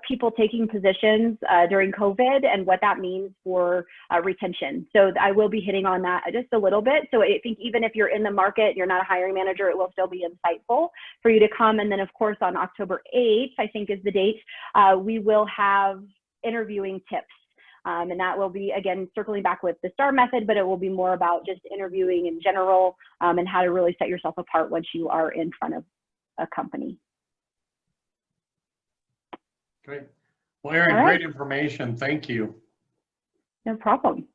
people taking positions during COVID and what that means for retention. So I will be hitting on that just a little bit. So I think even if you're in the market, you're not a hiring manager, it will still be insightful for you to come. And then of course, on October 8th, I think is the date, we will have interviewing tips. And that will be, again, circling back with the STAR method, but it will be more about just interviewing in general and how to really set yourself apart once you are in front of a company. Great. Well, Erin, great information. Thank you. No problem.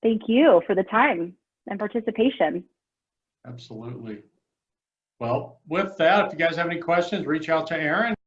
Thank you for the time and participation. Absolutely. Well, with that, if you guys have any questions, reach out to Erin.